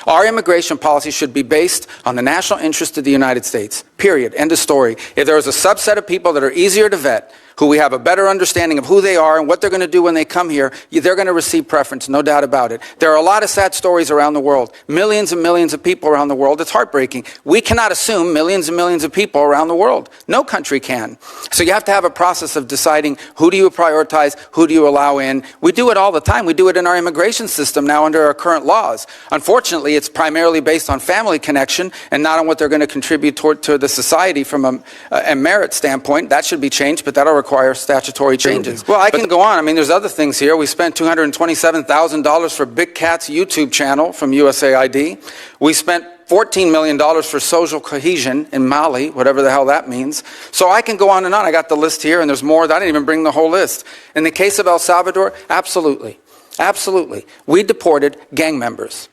Our immigration policy should be based on the national interest of the United States, period, end of story. If there is a subset of people that are easier to vet, who we have a better understanding of who they are and what they're going to do when they come here, they're going to receive preference, no doubt about it. There are a lot of sad stories around the world, millions and millions of people around the world. It's heartbreaking. We cannot assume millions and millions of people around the world. No country can. So you have to have a process of deciding who do you prioritize, who do you allow in. We do it all the time. We do it in our immigration system now under our current laws. Unfortunately, it's primarily based on family connection and not on what they're going to contribute to the society from a merit standpoint. That should be changed, but that'll require statutory changes. Well, I can go on. I mean, there's other things here. We spent $227,000 for Big Cat's YouTube channel from USAID. We spent $14 million for social cohesion in Mali, whatever the hell that means. So I can go on and on. I got the list here, and there's more. I didn't even bring the whole list. In the case of El Salvador, absolutely. Absolutely. We deported gang members,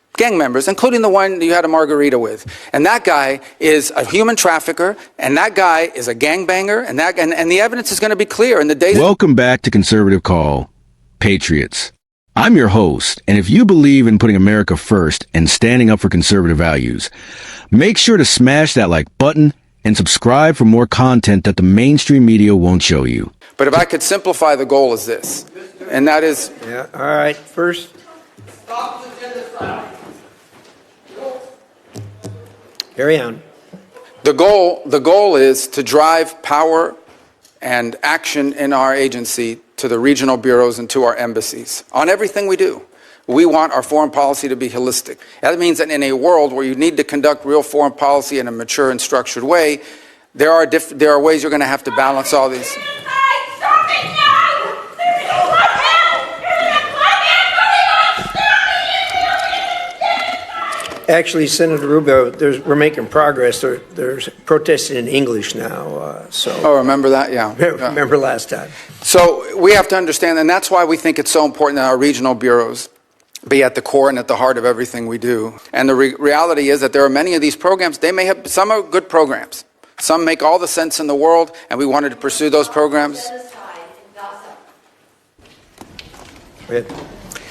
including the one you had a margarita with. And that guy is a human trafficker, and that guy is a gangbanger, and the evidence is going to be clear in the days. Welcome back to Conservative Call, Patriots. I'm your host, and if you believe in putting America first and standing up for conservative values, make sure to smash that like button and subscribe for more content that the mainstream media won't show you. But if I could simplify, the goal is this, and that is... Yeah, all right, first... Stop the genocide. Carry on. The goal is to drive power and action in our agency to the regional bureaus and to our embassies on everything we do. We want our foreign policy to be holistic. That means that in a world where you need to conduct real foreign policy in a mature and structured way, there are ways you're going to have to balance all these. Actually, Senator Rubio, we're making progress. There's protesting in English now. Oh, remember that? Yeah. Remember last time. So we have to understand, and that's why we think it's so important that our regional bureaus be at the core and at the heart of everything we do. And the reality is that there are many of these programs. Some are good programs. Some make all the sense in the world, and we wanted to pursue those programs.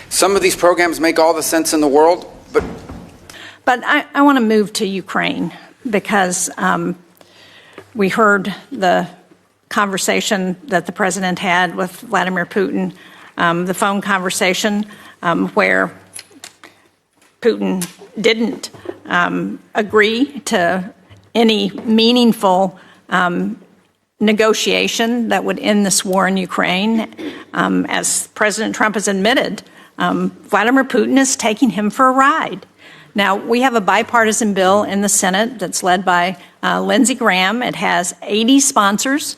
Some of these programs make all the sense in the world, But I want to move to Ukraine because we heard the conversation that the president had with Vladimir Putin, the phone conversation where Putin didn't agree to any meaningful negotiation that would end this war in Ukraine. As President Trump has admitted, Vladimir Putin is taking him for a ride. Now, we have a bipartisan bill in the Senate that's led by Lindsey Graham. It has 80 sponsors.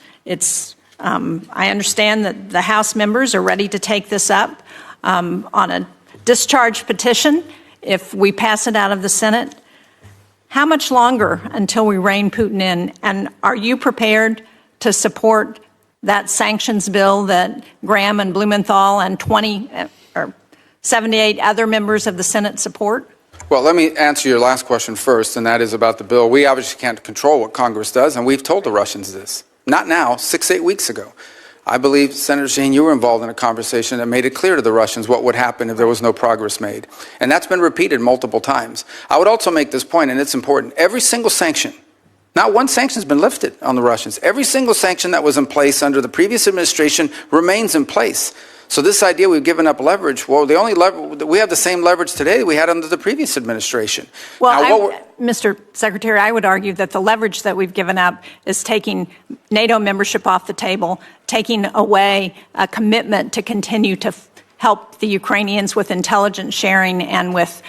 I understand that the House members are ready to take this up on a discharge petition if we pass it out of the Senate. How much longer until we rein Putin in? And are you prepared to support that sanctions bill that Graham and Blumenthal and 78 other members of the Senate support? Well, let me answer your last question first, and that is about the bill. We obviously can't control what Congress does, and we've told the Russians this. Not now, 6-8 weeks ago. I believe, Senator Shaheen, you were involved in a conversation that made it clear to the Russians what would happen if there was no progress made. And that's been repeated multiple times. I would also make this point, and it's important. Every single sanction, not one sanction has been lifted on the Russians. Every single sanction that was in place under the previous administration remains in place. So this idea we've given up leverage, well, we have the same leverage today we had under the previous administration. Well, Mr. Secretary, I would argue that the leverage that we've given up is taking NATO membership off the table, taking away a commitment to continue to help the Ukrainians with intelligence sharing and with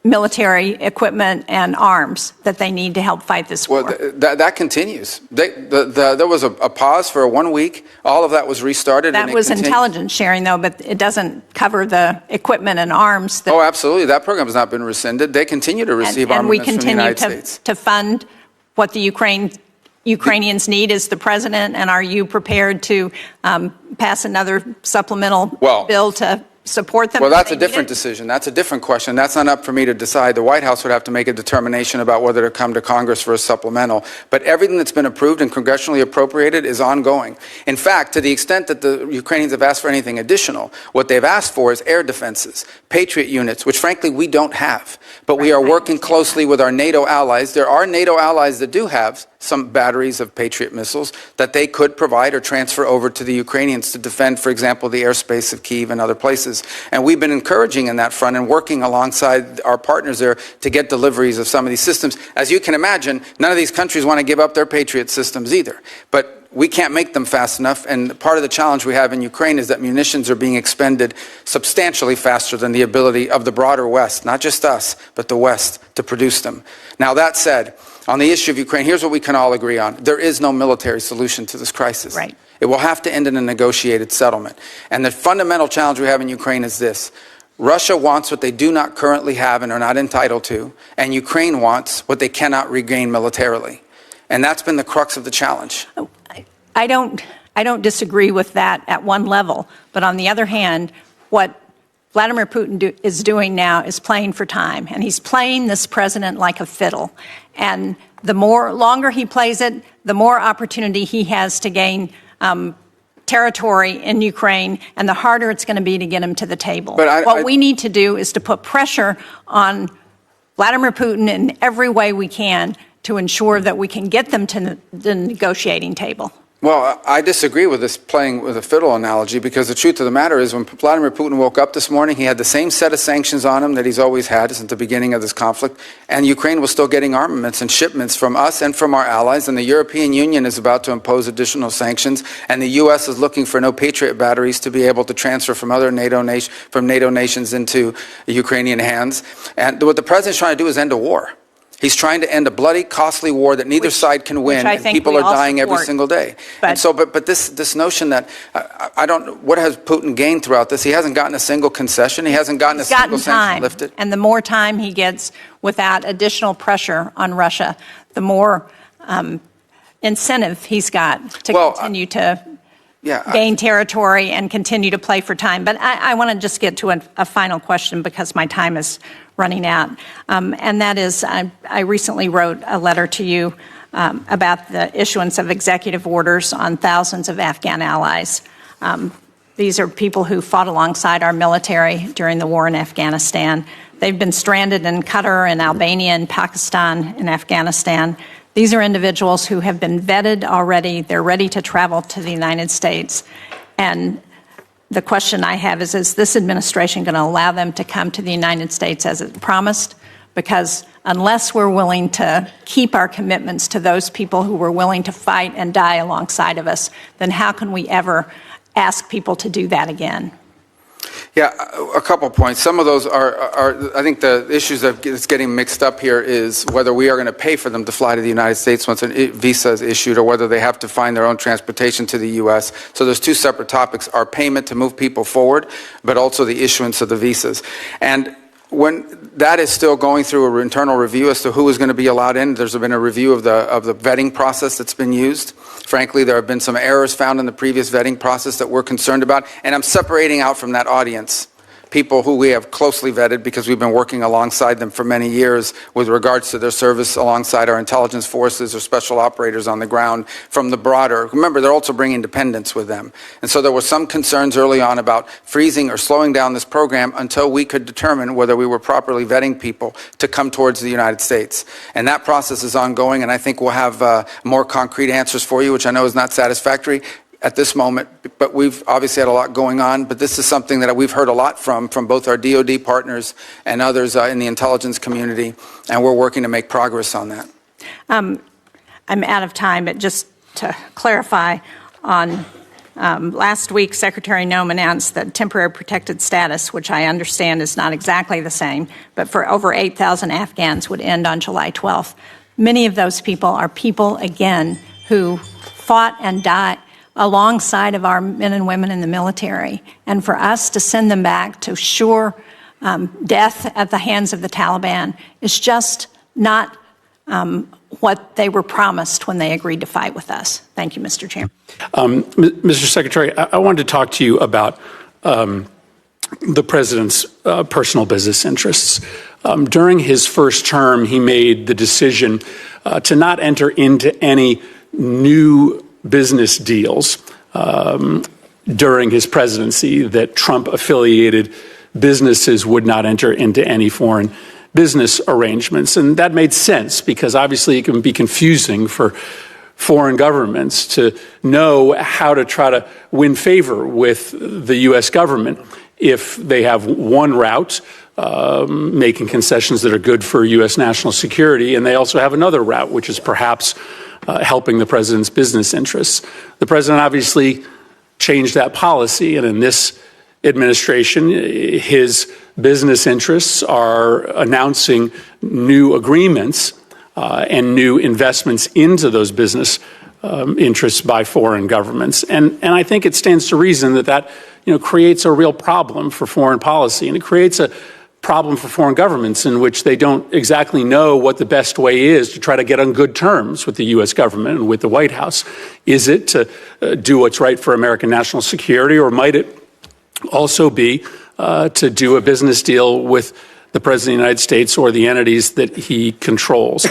military equipment and arms that they need to help fight this war. Well, that continues. There was a pause for 1 week. All of that was restarted. That was intelligence sharing, though, but it doesn't cover the equipment and arms. Oh, absolutely. That program has not been rescinded. They continue to receive armaments from the United States. To fund what the Ukrainians need as the president, and are you prepared to pass another supplemental bill to support them. Well, if that's they a need different it. decision. That's a different question. That's not up for me to decide. The White House would have to make a determination about whether to come to Congress for a supplemental. But everything that's been approved and congressionally appropriated is ongoing. In fact, to the extent that the Ukrainians have asked for anything additional, what they've asked for is air defenses, Patriot units, which frankly we don't have. But we are working closely with our NATO allies. There are NATO allies that do have some batteries of Patriot missiles that they could provide or transfer over to the Ukrainians to defend, for example, the airspace of Kyiv and other places. And we've been encouraging in that front and working alongside our partners there to get deliveries of some of these systems. As you can imagine, none of these countries want to give up their Patriot systems either. But we can't make them fast enough, and part of the challenge we have in Ukraine is that munitions are being expended substantially faster than the ability of the broader West, not just us, but the West, to produce them. Now, that said, on the issue of Ukraine, here's what we can all agree on. There is no military solution to this crisis. Right. It will have to end in a negotiated settlement. And the fundamental challenge we have in Ukraine is this. Russia wants what they do not currently have and are not entitled to, and Ukraine wants what they cannot regain militarily. And that's been the crux of the challenge. I don't disagree with that at one level, but on the other hand, what Vladimir Putin is doing now is playing for time, and he's playing this president like a fiddle. And the longer he plays it, the more opportunity he has to gain territory in Ukraine, and the harder it's going to be to get him to the table. What we need to do is to put pressure on Vladimir Putin in every way we can to ensure that we can get them to the negotiating table. Well, I disagree with this playing with a fiddle analogy, because the truth of the matter is when Vladimir Putin woke up this morning, he had the same set of sanctions on him that he's always had since the beginning of this conflict, and Ukraine was still getting armaments and shipments from us and from our allies, and the European Union is about to impose additional sanctions, and the U.S. is looking for no Patriot batteries to be able to transfer from other NATO nations into Ukrainian hands. And what the president's trying to do is end a war. He's trying to end a bloody, costly war that neither side can win, and people are dying every single day. But this notion that what has Putin gained throughout this? He hasn't gotten a single concession. He hasn't gotten a single sanction lifted. And the more time he gets without additional pressure on Russia, the more incentive he's got to continue to gain territory and continue to play for time. But I want to just get to a final question because my time is running out. And that is, I recently wrote a letter to you about the issuance of executive orders on thousands of Afghan allies. These are people who fought alongside our military during the war in Afghanistan. They've been stranded in Qatar and Albania and Pakistan and Afghanistan. These are individuals who have been vetted already. They're ready to travel to the United States. And the question I have is this administration going to allow them to come to the United States as it promised? Because unless we're willing to keep our commitments to those people who were willing to fight and die alongside of us, then how can we ever ask people to do that again? Yeah, a couple points. Some of those are I think the issues that's getting mixed up here is whether we are going to pay for them to fly to the United States once a visa is issued, or whether they have to find their own transportation to the U.S. So there's two separate topics: our payment to move people forward, but also the issuance of the visas. And when that is still going through an internal review as to who is going to be allowed in, there's been a review of the vetting process that's been used. Frankly, there have been some errors found in the previous vetting process that we're concerned about, and I'm separating out from that audience people who we have closely vetted because we've been working alongside them for many years with regards to their service alongside our intelligence forces or special operators on the ground from the broader. Remember, they're also bringing dependents with them. And so there were some concerns early on about freezing or slowing down this program until we could determine whether we were properly vetting people to come towards the United States. And that process is ongoing, and I think we'll have more concrete answers for you, which I know is not satisfactory at this moment, but we've obviously had a lot going on. But this is something that we've heard a lot from both our DoD partners and others in the intelligence community, and we're working to make progress on that. I'm out of time, but just to clarify, on last week, Secretary Noem announced that temporary protected status, which I understand is not exactly the same, but for over 8,000 Afghans would end on July 12th. Many of those people are people, again, who fought and died alongside of our men and women in the military. And for us to send them back to sure death at the hands of the Taliban is just not what they were promised when they agreed to fight with us. Thank you, Mr. Chairman. Mr. Secretary, I wanted to talk to you about the president's personal business interests. During his first term, he made the decision to not enter into any new business deals during his presidency, that Trump-affiliated businesses would not enter into any foreign business arrangements. And that made sense because obviously it can be confusing for foreign governments to know how to try to win favor with the U.S. government if they have one route, making concessions that are good for U.S. national security, and they also have another route, which is perhaps helping the president's business interests. The president obviously changed that policy, and in this administration, his business interests are announcing new agreements and new investments into those business interests by foreign governments. And I think it stands to reason that creates a real problem for foreign policy, and it creates a problem for foreign governments in which they don't exactly know what the best way is to try to get on good terms with the U.S. government and with the White House. Is it to do what's right for American national security, or might it also be to do a business deal with the President of the United States or the entities that he controls?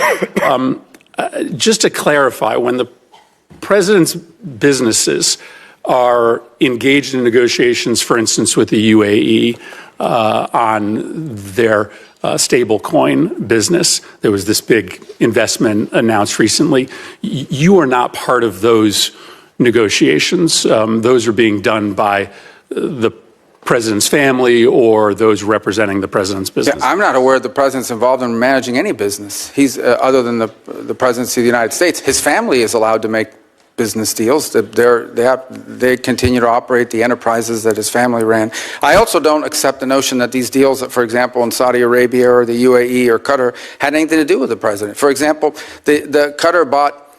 Just to clarify, when the President's businesses are engaged in negotiations, for instance, with the UAE on their stablecoin business, there was this big investment announced recently. You are not part of those negotiations. Those are being done by the president's family or those representing the president's business. Yeah, I'm not aware the president's involved in managing any business. He's other than the presidency of the United States. His family is allowed to make business deals. They continue to operate the enterprises that his family ran. I also don't accept the notion that these deals, for example, in Saudi Arabia or the UAE or Qatar, had anything to do with the president. For example, the Qatar bought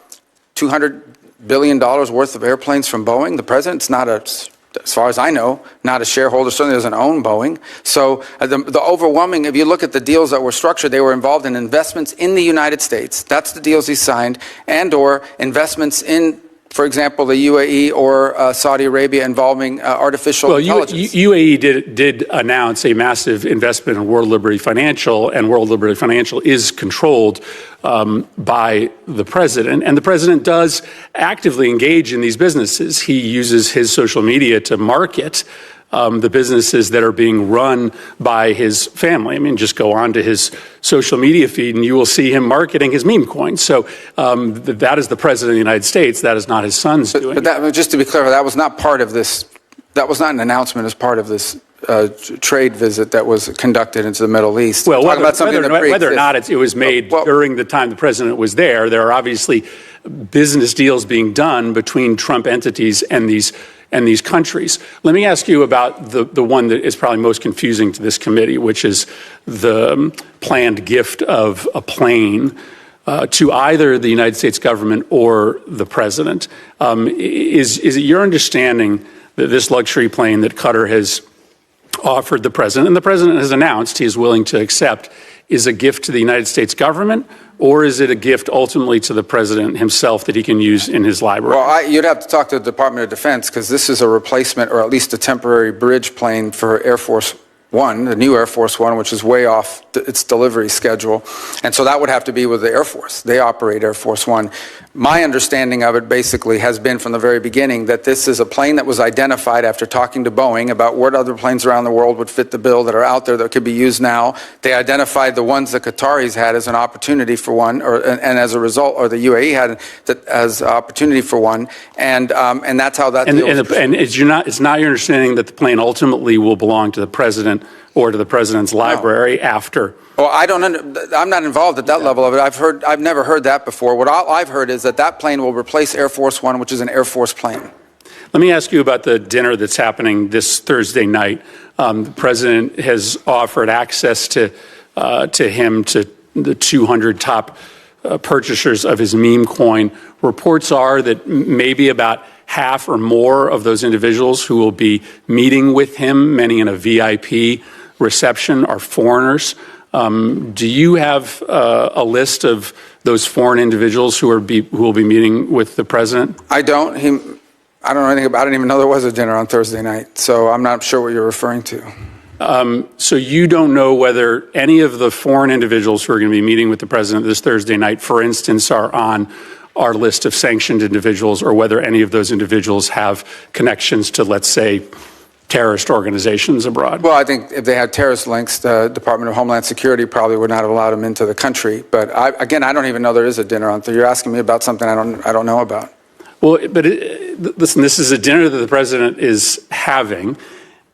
$200 billion worth of airplanes from Boeing. The president's not as far as I know, not a shareholder, certainly doesn't own Boeing. So the overwhelming, if you look at the deals that were structured, they were involved in investments in the United States. That's the deals he signed, and or investments in, for example, the UAE or Saudi Arabia involving artificial intelligence. UAE did announce a massive investment in World Liberty Financial, and World Liberty Financial is controlled by the president. And the president does actively engage in these businesses. He uses his social media to market the businesses that are being run by his family. I mean, just go on to his social media feed and you will see him marketing his meme coins. So that is the president of the United States. That is not his son's doing. But that, just to be clear, that was not part of this. That was not an announcement as part of this trade visit that was conducted into the Middle East. Well, whether or not it was made during the time the president was there are obviously business deals being done between Trump entities and these countries. Let me ask you about the one that is probably most confusing to this committee, which is the planned gift of a plane to either the United States government or the president. Is it your understanding that this luxury plane that Qatar has offered the president, and the president has announced he is willing to accept, is a gift to the United States government, or is it a gift ultimately to the president himself that he can use in his library? Well, you'd have to talk to the Department of Defense, because this is a replacement or at least a temporary bridge plane for Air Force One, the new Air Force One, which is way off its delivery schedule. And so that would have to be with the Air Force. They operate Air Force One. My understanding of it basically has been from the very beginning that this is a plane that was identified after talking to Boeing about what other planes around the world would fit the bill that are out there that could be used now. They identified the ones the Qataris had as an opportunity for one, and as a result, or the UAE had that as opportunity for one, and that's how that deal was. And it's not your understanding that the plane ultimately will belong to the president or to the president's library after? Well, I'm not involved at that level of it. I've never heard that before. What I've heard is that plane will replace Air Force One, which is an Air Force plane. Let me ask you about the dinner that's happening this Thursday night. The president has offered access to him to the 200 top purchasers of his meme coin. Reports are that maybe about half or more of those individuals who will be meeting with him, many in a VIP reception, are foreigners. Do you have a list of those foreign individuals who will be meeting with the president? I don't. I don't know anything about it. I didn't even know there was a dinner on Thursday night, so I'm not sure what you're referring to. So you don't know whether any of the foreign individuals who are going to be meeting with the president this Thursday night, for instance, are on our list of sanctioned individuals, or whether any of those individuals have connections to, let's say, terrorist organizations abroad? Well, I think if they had terrorist links, the Department of Homeland Security probably would not have allowed them into the country. But again, I don't even know there is a dinner on Thursday. You're asking me about something I don't know about. Well, but listen, this is a dinner that the president is having.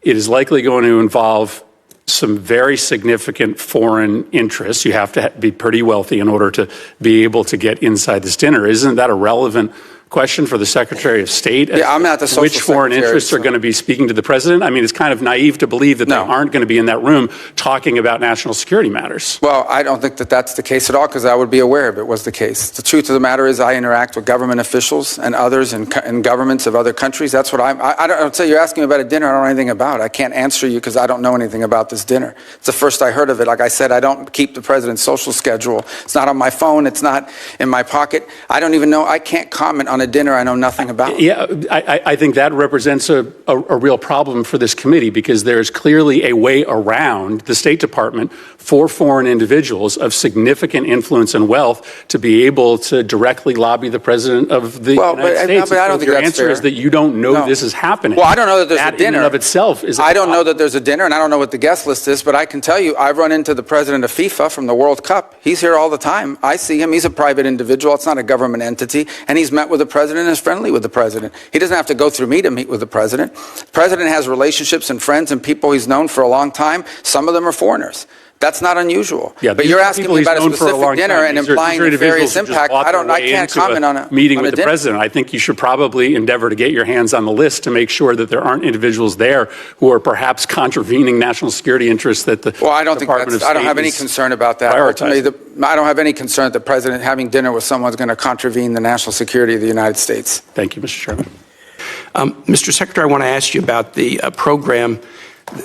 It is likely going to involve some very significant foreign interests. You have to be pretty wealthy in order to be able to get inside this dinner. Isn't that a relevant question for the Secretary of State? Yeah, I'm not the social Which foreign secretary, interests are going to be speaking to the president? I mean, it's kind of naive to believe that they aren't going to be in that room talking about national security matters. Well, I don't think that that's the case at all, because I would be aware if it was the case. The truth of the matter is I interact with government officials and others in governments of other countries. That's what I don't say. You're asking me about a dinner I don't know anything about. I can't answer you because I don't know anything about this dinner. It's the first I heard of it. Like I said, I don't keep the president's social schedule. It's not on my phone. It's not in my pocket. I don't even know. I can't comment on a dinner I know nothing about. Yeah, I think that represents a real problem for this committee, because there's clearly a way around the State Department for foreign individuals of significant influence and wealth to be able to directly lobby the president of the United States. But I don't think your that's answer fair. is that you don't know this is happening. Well, I don't know that there's that a dinner. in and of itself is. I don't know that there's a dinner, and I don't know what the guest list is, but I can tell you I've run into the president of FIFA from the World Cup. He's here all the time. I see him. He's a private individual. It's not a government entity, and he's met with the president and is friendly with the president. He doesn't have to go through me to meet with the president. The president has relationships and friends and people he's known for a long time. Some of them are foreigners. That's not unusual. Yeah, but you're asking me about a specific dinner and implying nefarious impact. I can't comment on a meeting on with a the president. I think you should probably endeavor to get your hands on the list to make sure that there aren't individuals there who are perhaps contravening national security interests that the I don't Department think of State I don't have any concern about that. Ultimately, I don't have any concern that the president having dinner with someone is going to contravene the national security of the United States. Thank you, Mr. Chairman. Mr. Secretary, I want to ask you about the program.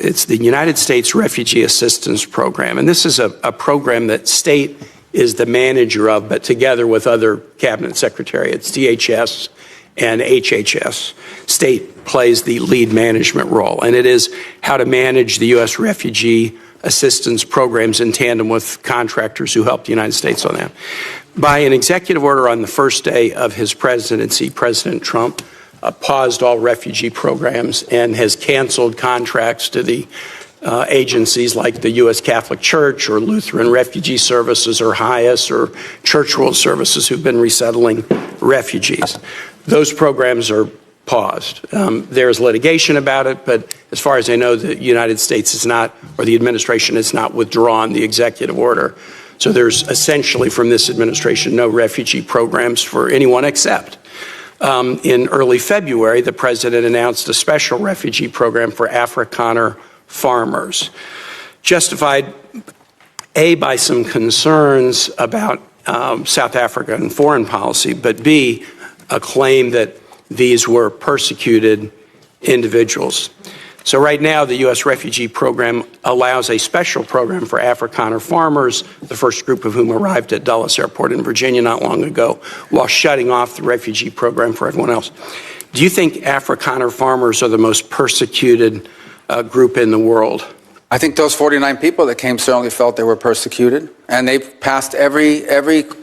It's the United States Refugee Assistance Program, and this is a program that state is the manager of, but together with other cabinet secretariats, DHS and HHS, state plays the lead management role, and it is how to manage the U.S. refugee assistance programs in tandem with contractors who help the United States on that. By an executive order on the first day of his presidency, President Trump paused all refugee programs and has canceled contracts to the agencies like the U.S. Catholic Church or Lutheran Refugee Services or HIAS or Church World Services who've been resettling refugees. Those programs are paused. There's litigation about it, but as far as I know, the United States is not, or the administration has not withdrawn the executive order. So there's essentially from this administration no refugee programs for anyone except. In early February, the president announced a special refugee program for Afrikaner farmers, justified A, by some concerns about South Africa and foreign policy, but B, a claim that these were persecuted individuals. So right now, the U.S. refugee program allows a special program for Afrikaner farmers, the first group of whom arrived at Dulles Airport in Virginia not long ago, while shutting off the refugee program for everyone else. Do you think Afrikaner farmers are the most persecuted group in the world? I think those 49 people that came certainly felt they were persecuted, and they passed every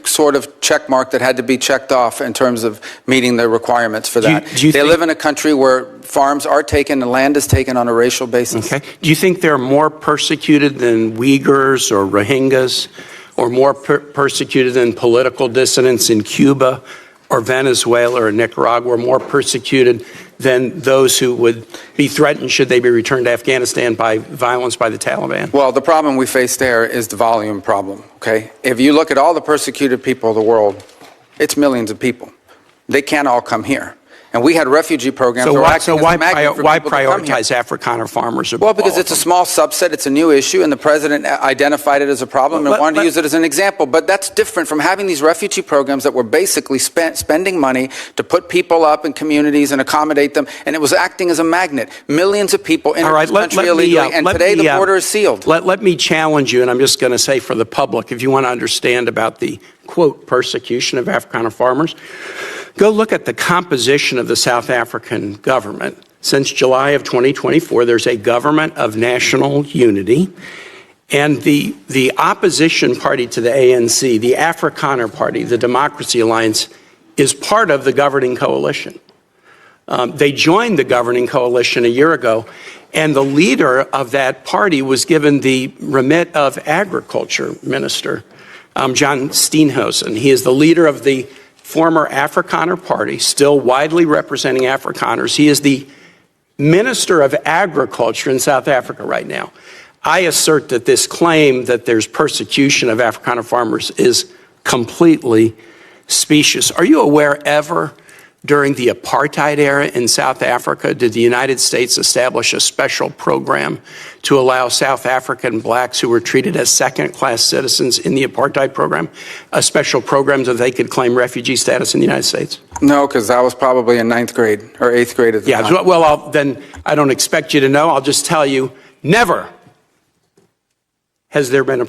sort of check mark that had to be checked off in terms of meeting the requirements for that. They live in a country where farms are taken and land is taken on a racial basis. Okay. Do you think they're more persecuted than Uyghurs or Rohingyas, or more persecuted than political dissidents in Cuba or Venezuela or Nicaragua, or more persecuted than those who would be threatened should they be returned to Afghanistan by violence by the Taliban? Well, the problem we face there is the volume problem, okay? If you look at all the persecuted people of the world, it's millions of people. They can't all come here. And we had refugee programs. So why prioritize Afrikaner farmers? Well, because it's a small subset. It's a new issue, and the president identified it as a problem and wanted to use it as an example. But that's different from having these refugee programs that were basically spending money to put people up in communities and accommodate them, and it was acting as a magnet. Millions of people in this country illegally, and today the border is sealed. Let me challenge you, and I'm just going to say for the public, if you want to understand about the quote, persecution of Afrikaner farmers. Go look at the composition of the South African government. Since July of 2024, there's a government of national unity. And the opposition party to the ANC, the Afrikaner Party, the Democracy Alliance, is part of the governing coalition. They joined the governing coalition a year ago, and the leader of that party was given the remit of Agriculture Minister, John Steenhuisen. He is the leader of the former Afrikaner Party, still widely representing Afrikaners. He is the Minister of Agriculture in South Africa right now. I assert that this claim that there's persecution of Afrikaner farmers is completely specious. Are you aware ever during the apartheid era in South Africa did the United States establish a special program to allow South African blacks who were treated as second-class citizens in the apartheid program, a special program so they could claim refugee status in the United States? No, because I was probably in 9th grade or 8th grade at the time. Yeah, well, then I don't expect you to know. I'll just tell you, never has there been a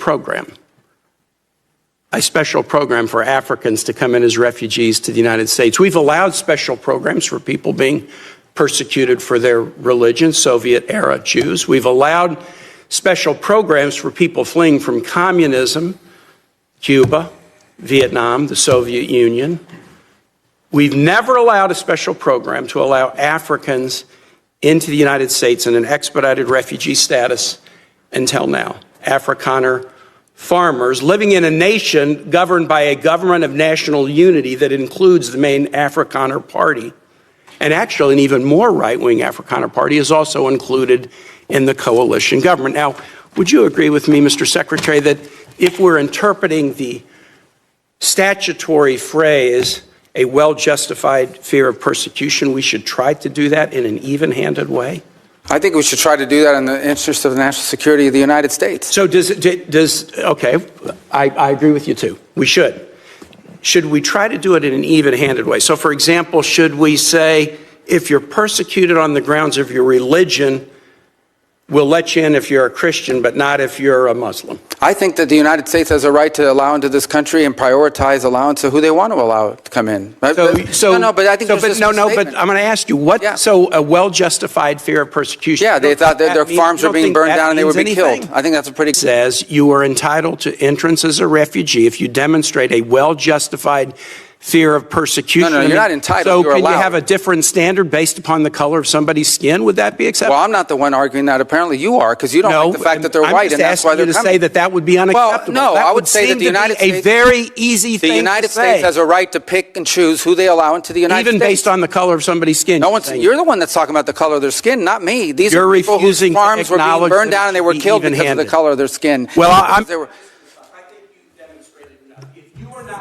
special program for Africans to come in as refugees to the United States. We've allowed special programs for people being persecuted for their religion, Soviet-era Jews. We've allowed special programs for people fleeing from communism, Cuba, Vietnam, the Soviet Union. We've never allowed a special program to allow Africans into the United States in an expedited refugee status until now. Afrikaner farmers living in a nation governed by a government of national unity that includes the main Afrikaner Party. And actually, an even more right-wing Afrikaner Party is also included in the coalition government. Now, would you agree with me, Mr. Secretary, that if we're interpreting the statutory phrase, a well-justified fear of persecution, we should try to do that in an even-handed way? I think we should try to do that in the interest of the national security of the United States. So okay, I agree with you too. We should. Should we try to do it in an even-handed way? So for example, should we say, if you're persecuted on the grounds of your religion, we'll let you in if you're a Christian, but not if you're a Muslim? I think that the United States has a right to allow into this country and prioritize allowance to who they want to allow to come in. But I think I'm going to ask you, so a well-justified fear of persecution? Yeah, they thought that their farms were being burned down and they would be killed. I think that's a pretty... Says you are entitled to entrance as a refugee if you demonstrate a well-justified fear of persecution. No, you're not entitled. So you're can allowed. You have a different standard based upon the color of somebody's skin? Would that be acceptable? Well, I'm not the one arguing that. Apparently you are, because you don't like the fact that they're white, and that's why they're coming. I'm just asking you to say that would be unacceptable. Well, no, I would say that the United States... a very easy thing to say. The United States has a right to pick and choose who they allow into the United States. Even based on the color of somebody's skin. You're the one that's talking about the color of their skin, not me. These are people whose farms were being burned down and they were killed because of the color of their skin. Well,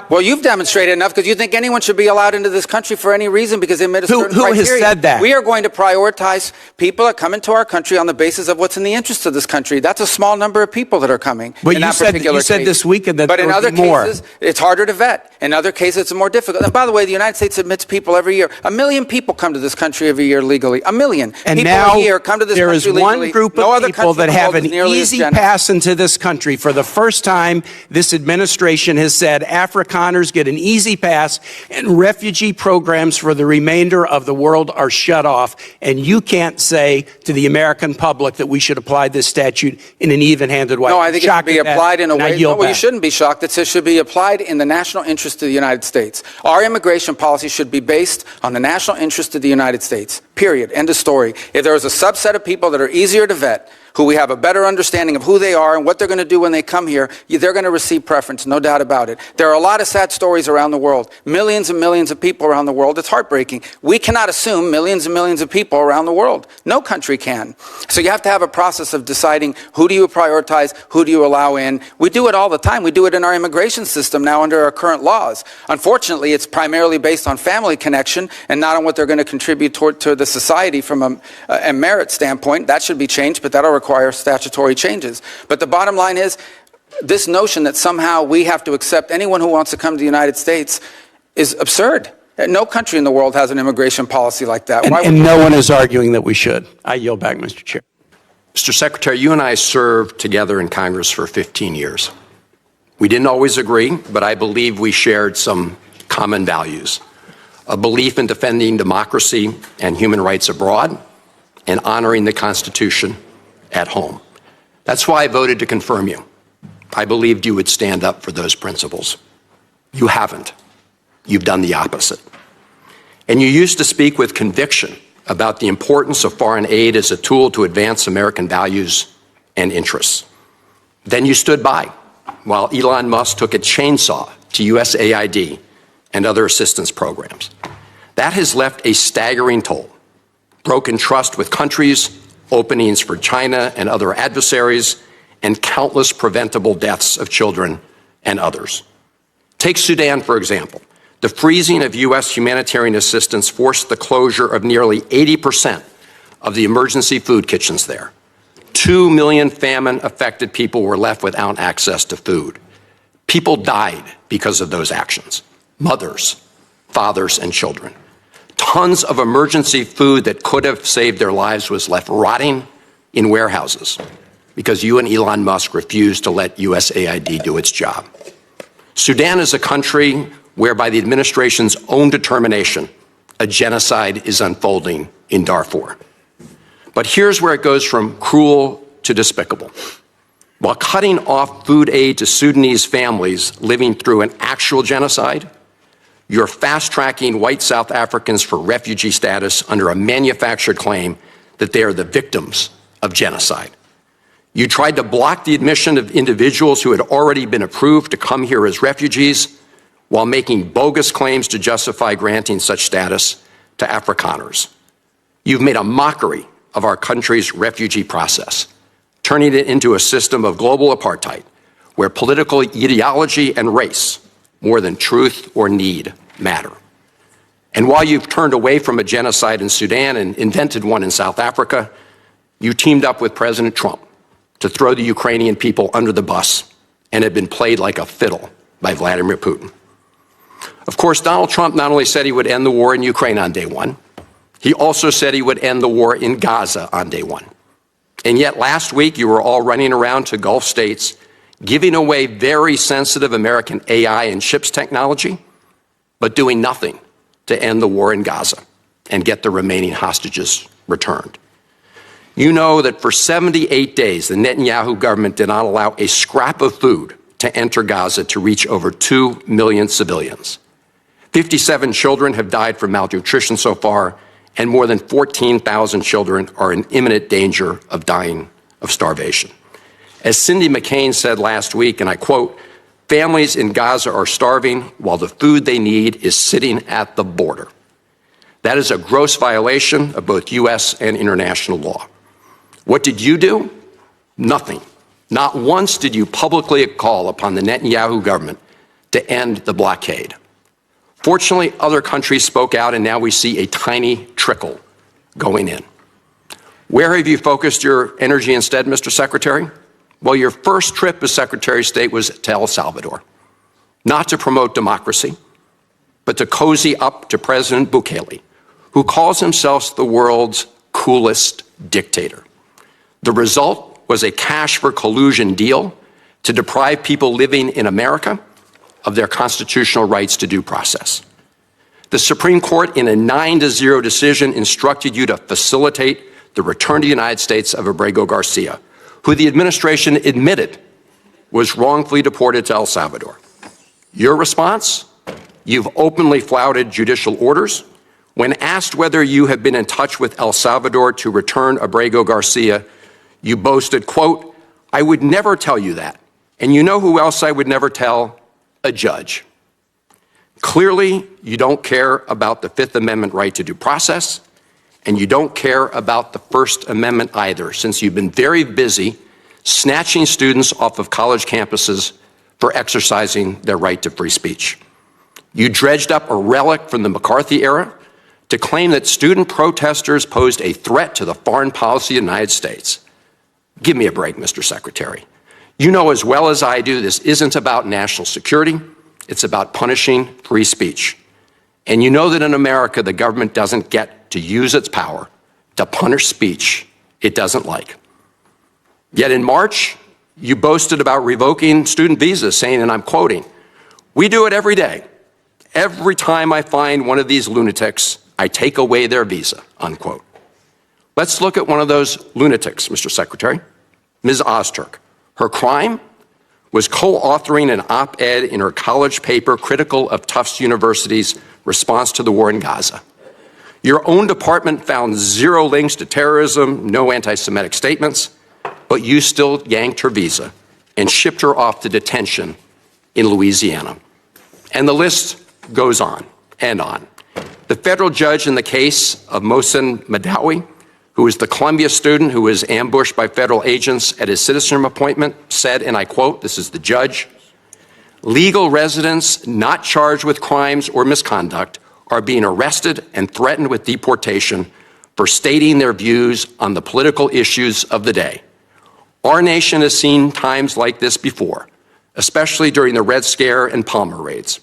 Well, you've demonstrated enough because you think anyone should be allowed into this country for any reason because they met a certain criteria. Who has said that? We are going to prioritize people that come into our country on the basis of what's in the interest of this country. That's a small number of people that are coming. But you said this weekend that but there in other would be more. cases, it's harder to vet. In other cases, it's more difficult. And by the way, the United States admits people every year. 1 million people come to this country every year legally. 1 million and people now a year come to this there country is legally. one group of people that have an easy pass into this country. For the first time, this administration has said Afrikaners get an easy pass and refugee programs for the remainder of the world are shut off. And you can't say to the American public that we should apply this statute in an even-handed way. No, I think it should be applied in a way. No, well, you shouldn't be shocked. It should be applied in the national interest of the United States. Our immigration policy should be based on the national interest of the United States. Period. End of story. If there is a subset of people that are easier to vet, who we have a better understanding of who they are and what they're going to do when they come here, they're going to receive preference, no doubt about it. There are a lot of sad stories around the world. Millions and millions of people around the world. It's heartbreaking. We cannot assume millions and millions of people around the world. No country can. So you have to have a process of deciding who do you prioritize, who do you allow in. We do it all the time. We do it in our immigration system now under our current laws. Unfortunately, it's primarily based on family connection and not on what they're going to contribute to the society from a merit standpoint. That should be changed, but that'll require statutory changes. But the bottom line is, this notion that somehow we have to accept anyone who wants to come to the United States is absurd. No country in the world has an immigration policy like that. And no one is arguing that we should. I yield back, Mr. Chair. Mr. Secretary, you and I served together in Congress for 15 years. We didn't always agree, but I believe we shared some common values. A belief in defending democracy and human rights abroad, and honoring the Constitution at home. That's why I voted to confirm you. I believed you would stand up for those principles. You haven't. You've done the opposite. And you used to speak with conviction about the importance of foreign aid as a tool to advance American values and interests. Then you stood by while Elon Musk took a chainsaw to USAID and other assistance programs. That has left a staggering toll. Broken trust with countries, openings for China and other adversaries, and countless preventable deaths of children and others. Take Sudan, for example. The freezing of U.S. humanitarian assistance forced the closure of nearly 80% of the emergency food kitchens there. 2 million famine-affected people were left without access to food. People died because of those actions. Mothers, fathers, and children. Tons of emergency food that could have saved their lives was left rotting in warehouses because you and Elon Musk refused to let USAID do its job. Sudan is a country where, by the administration's own determination, a genocide is unfolding in Darfur. But here's where it goes from cruel to despicable. While cutting off food aid to Sudanese families living through an actual genocide, you're fast-tracking white South Africans for refugee status under a manufactured claim that they are the victims of genocide. You tried to block the admission of individuals who had already been approved to come here as refugees while making bogus claims to justify granting such status to Afrikaners. You've made a mockery of our country's refugee process, turning it into a system of global apartheid where political ideology and race, more than truth or need, matter. And while you've turned away from a genocide in Sudan and invented one in South Africa, you teamed up with President Trump to throw the Ukrainian people under the bus and have been played like a fiddle by Vladimir Putin. Of course, Donald Trump not only said he would end the war in Ukraine on day one, he also said he would end the war in Gaza on day one. And yet last week you were all running around to Gulf states, giving away very sensitive American AI and chips technology, but doing nothing to end the war in Gaza and get the remaining hostages returned. You know that for 78 days, the Netanyahu government did not allow a scrap of food to enter Gaza to reach over 2 million civilians. 57 children have died from malnutrition so far, and more than 14,000 children are in imminent danger of dying of starvation. As Cindy McCain said last week, and I quote, "Families in Gaza are starving while the food they need is sitting at the border." That is a gross violation of both U.S. and international law. What did you do? Nothing. Not once did you publicly call upon the Netanyahu government to end the blockade. Fortunately, other countries spoke out, and now we see a tiny trickle going in. Where have you focused your energy instead, Mr. Secretary? Well, your first trip as Secretary of State was to El Salvador, not to promote democracy, but to cozy up to President Bukele, who calls himself the world's coolest dictator. The result was a cash for collusion deal to deprive people living in America of their constitutional rights to due process. The Supreme Court, in a 9-0 decision, instructed you to facilitate the return to the United States of Abrego Garcia, who the administration admitted was wrongfully deported to El Salvador. Your response? You've openly flouted judicial orders. When asked whether you have been in touch with El Salvador to return Abrego Garcia, you boasted, quote, "I would never tell you that. And you know who else I would never tell? A judge." Clearly, you don't care about the Fifth Amendment right to due process, and you don't care about the First Amendment either, since you've been very busy snatching students off of college campuses for exercising their right to free speech. You dredged up a relic from the McCarthy era to claim that student protesters posed a threat to the foreign policy of the United States. Give me a break, Mr. Secretary. You know as well as I do this isn't about national security, it's about punishing free speech. And you know that in America, the government doesn't get to use its power to punish speech it doesn't like. Yet in March, You boasted about revoking student visas, saying, and I'm quoting, "We do it every day. Every time I find one of these lunatics, I take away their visa," unquote. Let's look at one of those lunatics, Mr. Secretary, Ms. Ozturk. Her crime was co-authoring an op-ed in her college paper critical of Tufts University's response to the war in Gaza. Your own department found zero links to terrorism, no anti-Semitic statements, but you still yanked her visa and shipped her off to detention in Louisiana. And the list goes on and on. The federal judge in the case of Mohsen Madawi, who is the Columbia student who was ambushed by federal agents at his citizenship appointment, said, and I quote, this is the judge, "Legal residents not charged with crimes or misconduct are being arrested and threatened with deportation for stating their views on the political issues of the day. Our nation has seen times like this before, especially during the Red Scare and Palmer raids.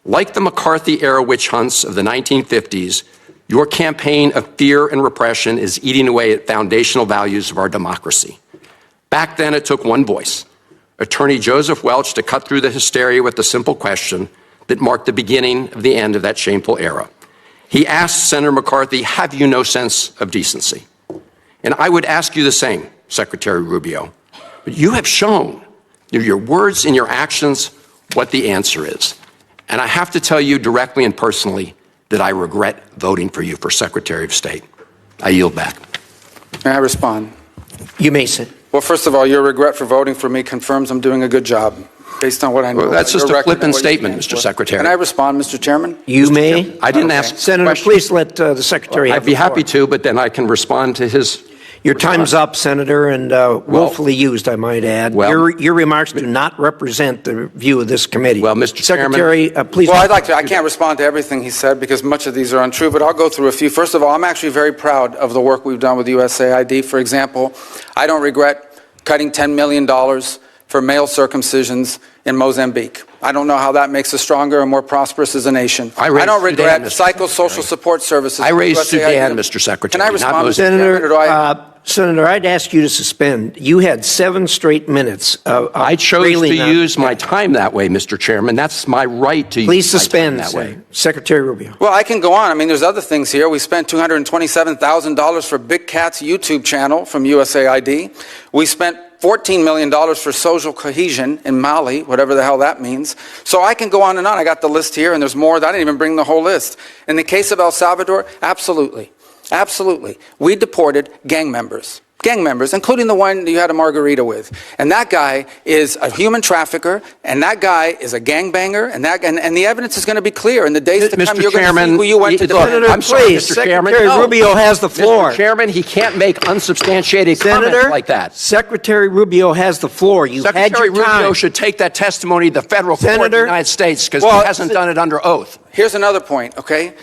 Like the McCarthy-era witch hunts of the 1950s, your campaign of fear and repression is eating away at foundational values of our democracy. Back then, it took one voice, Attorney Joseph Welch, to cut through the hysteria with the simple question that marked the beginning of the end of that shameful era. He asked Senator McCarthy, have you no sense of decency? And I would ask you the same, Secretary Rubio. But you have shown through your words and your actions what the answer is. And I have to tell you directly and personally that I regret voting for you for Secretary of State. I yield back. May I respond? You may sit. Well, first of all, your regret for voting for me confirms I'm doing a good job, based on what I know. Well, that's just your a record and flippant what you statement, stand Mr. for. Secretary. Can I respond, Mr. Chairman? You may. I didn't Okay. ask Senator, questions. please let the Secretary have I'd be the floor. happy to, but then I can respond to his. Your time's up, Senator, and willfully used, I might add. Well- Your remarks do not represent the view of this committee. Well, Mr. Chairman- Secretary, please. Well, I'd like to. I can't respond to everything he said because much of these are untrue, but I'll go through a few. First of all, I'm actually very proud of the work we've done with USAID. For example, I don't regret cutting $10 million for male circumcisions in Mozambique. I don't know how that makes us stronger and more prosperous as a nation. I raised don't regret Sudan, Mr. psychosocial Secretary. support services. I raised USAID. Sudan, Mr. Secretary, Can I not respond, Mr. Mozambique. Chairman, or do I? Senator, I'd ask you to suspend. You had 7 straight minutes of I chose really to not- use my time that way, Mr. Chairman. That's my right to Please use my suspend time that way. Secretary Rubio. Well, I can go on. I mean, there's other things here. We spent $227,000 for Big Cat's YouTube channel from USAID. We spent $14 million for social cohesion in Mali, whatever the hell that means. So I can go on and on. I got the list here, and there's more. I didn't even bring the whole list. In the case of El Salvador, absolutely. Absolutely. We deported gang members, including the one you had a margarita with. And that guy is a human trafficker, and that guy is a gangbanger, and the evidence is going to be clear. In the days to come, Mr. you're going to Chairman, see who you went to look, defend. I'm sorry, please, Mr. Chairman. Secretary No. Rubio has the floor. Mr. Chairman, he can't make unsubstantiated comments Senator, like that. Secretary Rubio has the floor. You had Secretary your time. Rubio should take that testimony to the federal court of the Senator- United States because Well, he hasn't done it under oath. Here's another point, okay?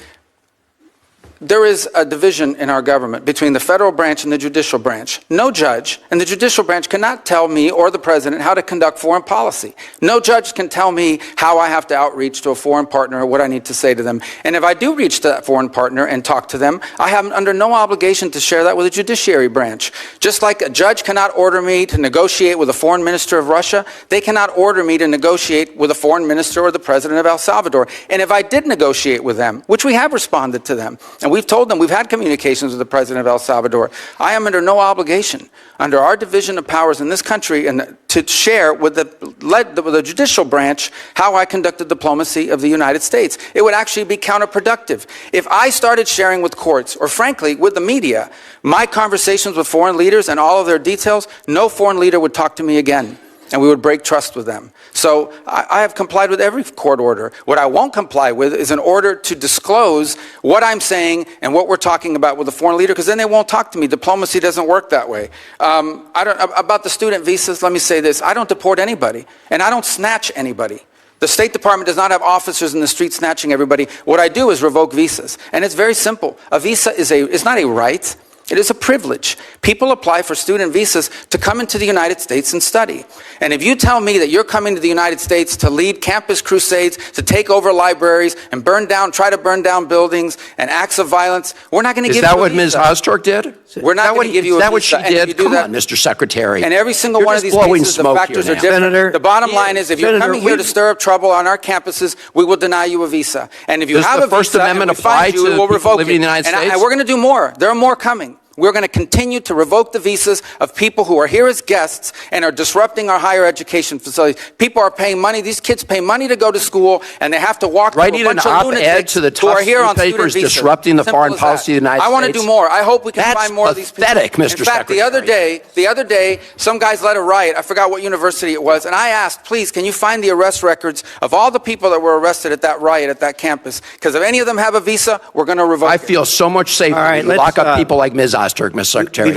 There is a division in our government between the federal branch and the judicial branch. No judge in the judicial branch cannot tell me or the president how to conduct foreign policy. No judge can tell me how I have to outreach to a foreign partner or what I need to say to them. And if I do reach to that foreign partner and talk to them, I am under no obligation to share that with the judiciary branch. Just like a judge cannot order me to negotiate with a foreign minister of Russia, they cannot order me to negotiate with a foreign minister or the president of El Salvador. And if I did negotiate with them, which we have responded to them, and we've told them, we've had communications with the president of El Salvador. I am under no obligation, under our division of powers in this country, and to share with the judicial branch how I conducted diplomacy of the United States. It would actually be counterproductive. If I started sharing with courts, or frankly, with the media, my conversations with foreign leaders and all of their details, no foreign leader would talk to me again. And we would break trust with them. So I have complied with every court order. What I won't comply with is an order to disclose what I'm saying and what we're talking about with a foreign leader, because then they won't talk to me. Diplomacy doesn't work that way. About the student visas, let me say this. I don't deport anybody, and I don't snatch anybody. The State Department does not have officers in the street snatching everybody. What I do is revoke visas. And it's very simple. A visa is not a right. It is a privilege. People apply for student visas to come into the United States and study. And if you tell me that you're coming to the United States to lead campus crusades, to take over libraries and try to burn down buildings and acts of violence, we're not going to give you a visa. Is that what Ms. Ozturk did? We're not going to give you a visa. Is that what she And if did? you do Come that- on, Mr. Secretary. And every single You're one of just these blowing cases, the smoke factors here are now. different. Senator- The bottom line is, if you're Senator, coming here to stir up trouble on our campuses, we will deny you a visa. And if you Does have the a First visa Amendment and we find apply you, to we'll people revoke living in the it. United And States? we're going to do more. There are more coming. We're going to continue to revoke the visas of people who are here as guests and are disrupting our higher education facilities. People are paying money. These kids pay money to go to school, and they have to walk through Writing a bunch an of op-ed lunatics to the who are tough here on student newspapers visas. disrupting the Simple foreign as policy of the that. United I want to States? do more. I hope we can That's find more of these people. pathetic, Mr. In fact, the other day, some guys led a riot. I forgot what university it was, and I asked, please, can you find the arrest records of all the people that were arrested at that riot at that campus? Because if any of them have a visa, we're going to revoke I it. feel so much safer All right, when you let's, lock up people like Ms. Ozturk, Ms. Secretary.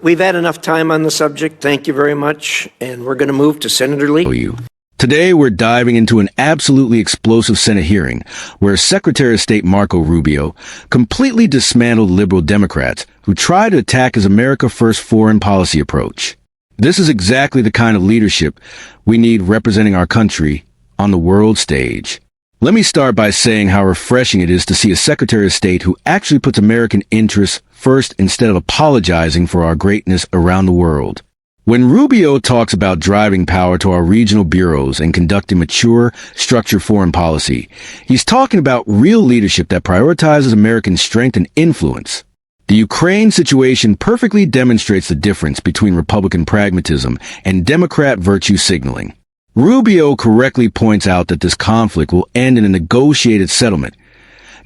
We've had enough time on the subject. Thank you very much. And we're going to move to Senator Lee. you. Today, we're diving into an absolutely explosive Senate hearing where Secretary of State Marco Rubio completely dismantled liberal Democrats who tried to attack his America First foreign policy approach. This is exactly the kind of leadership we need representing our country on the world stage. Let me start by saying how refreshing it is to see a Secretary of State who actually puts American interests first instead of apologizing for our greatness around the world. When Rubio talks about driving power to our regional bureaus and conducting mature, structured foreign policy, he's talking about real leadership that prioritizes American strength and influence. The Ukraine situation perfectly demonstrates the difference between Republican pragmatism and Democrat virtue signaling. Rubio correctly points out that this conflict will end in a negotiated settlement,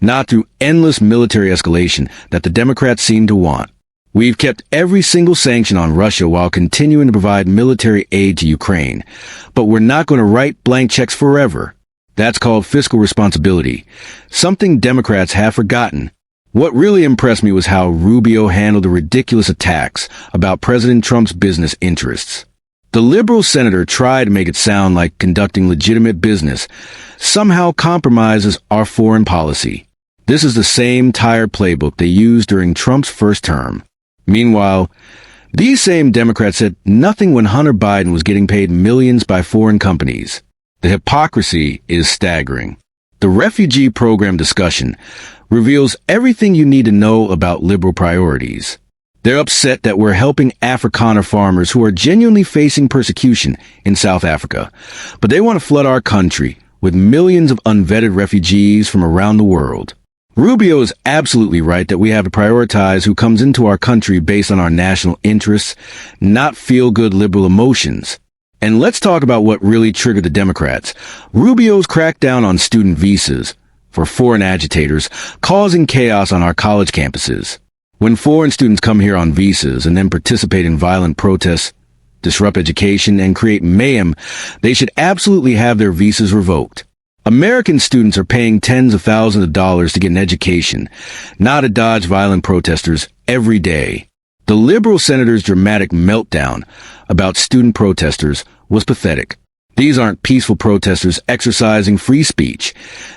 not through endless military escalation that the Democrats seem to want. We've kept every single sanction on Russia while continuing to provide military aid to Ukraine, but we're not going to write blank checks forever. That's called fiscal responsibility, something Democrats have forgotten. What really impressed me was how Rubio handled the ridiculous attacks about President Trump's business interests. The liberal senator tried to make it sound like conducting legitimate business somehow compromises our foreign policy. This is the same tired playbook they used during Trump's first term. Meanwhile, these same Democrats said nothing when Hunter Biden was getting paid millions by foreign companies. The hypocrisy is staggering. The refugee program discussion reveals everything you need to know about liberal priorities. They're upset that we're helping Afrikaner farmers who are genuinely facing persecution in South Africa, but they want to flood our country with millions of unvetted refugees from around the world. Rubio is absolutely right that we have to prioritize who comes into our country based on our national interests, not feel-good liberal emotions. And let's talk about what really triggered the Democrats. Rubio's crackdown on student visas for foreign agitators, causing chaos on our college campuses. When foreign students come here on visas and then participate in violent protests, disrupt education, and create mayhem, they should absolutely have their visas revoked. American students are paying tens of thousands of dollars to get an education, not to dodge violent protesters every day. The liberal senator's dramatic meltdown about student protesters was pathetic. These aren't peaceful protesters exercising free speech.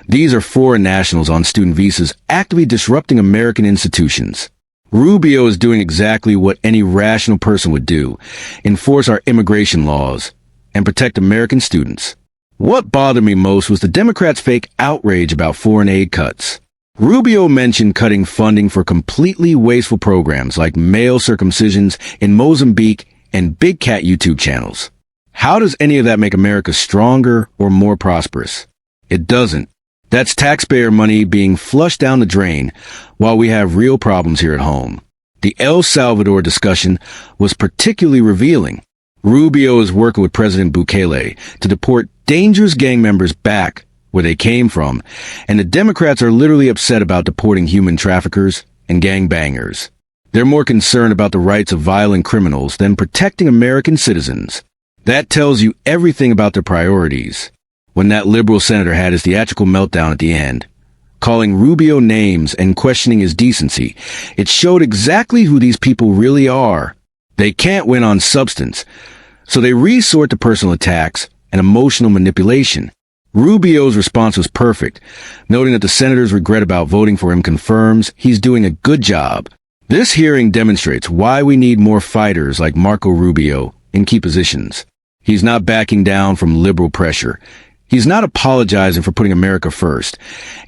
These are foreign nationals on student visas actively disrupting American institutions. Rubio is doing exactly what any rational person would do: enforce our immigration laws and protect American students. What bothered me most was the Democrats' fake outrage about foreign aid cuts. Rubio mentioned cutting funding for completely wasteful programs like male circumcisions in Mozambique and Big Cat YouTube channels. How does any of that make America stronger or more prosperous? It doesn't. That's taxpayer money being flushed down the drain while we have real problems here at home. The El Salvador discussion was particularly revealing. Rubio is working with President Bukele to deport dangerous gang members back where they came from, and the Democrats are literally upset about deporting human traffickers and gangbangers. They're more concerned about the rights of violent criminals than protecting American citizens. That tells you everything about their priorities. When that liberal senator had his theatrical meltdown at the end, calling Rubio names and questioning his decency, it showed exactly who these people really are. They can't win on substance, so they resort to personal attacks and emotional manipulation. Rubio's response was perfect, noting that the senator's regret about voting for him confirms he's doing a good job. This hearing demonstrates why we need more fighters like Marco Rubio in key positions. He's not backing down from liberal pressure. He's not apologizing for putting America first.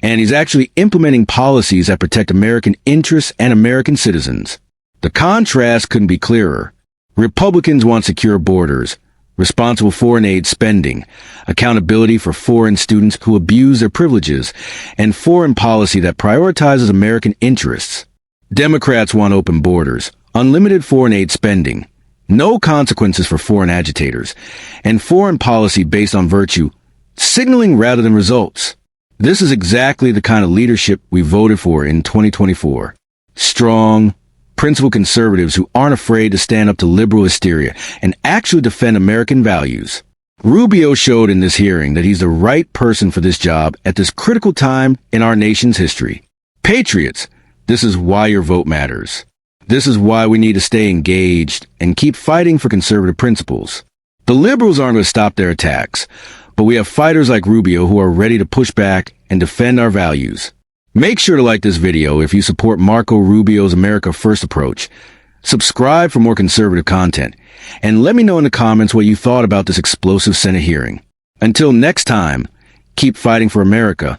And he's actually implementing policies that protect American interests and American citizens. The contrast couldn't be clearer. Republicans want secure borders, responsible foreign aid spending, accountability for foreign students who abuse their privileges, and foreign policy that prioritizes American interests. Democrats want open borders, unlimited foreign aid spending, no consequences for foreign agitators, and foreign policy based on virtue, signaling rather than results. This is exactly the kind of leadership we voted for in 2024. Strong, principled conservatives who aren't afraid to stand up to liberal hysteria and actually defend American values. Rubio showed in this hearing that he's the right person for this job at this critical time in our nation's history. Patriots, this is why your vote matters. This is why we need to stay engaged and keep fighting for conservative principles. The liberals aren't going to stop their attacks, but we have fighters like Rubio who are ready to push back and defend our values. Make sure to like this video if you support Marco Rubio's America First approach. Subscribe for more conservative content, and let me know in the comments what you thought about this explosive Senate hearing. Until next time, keep fighting for America.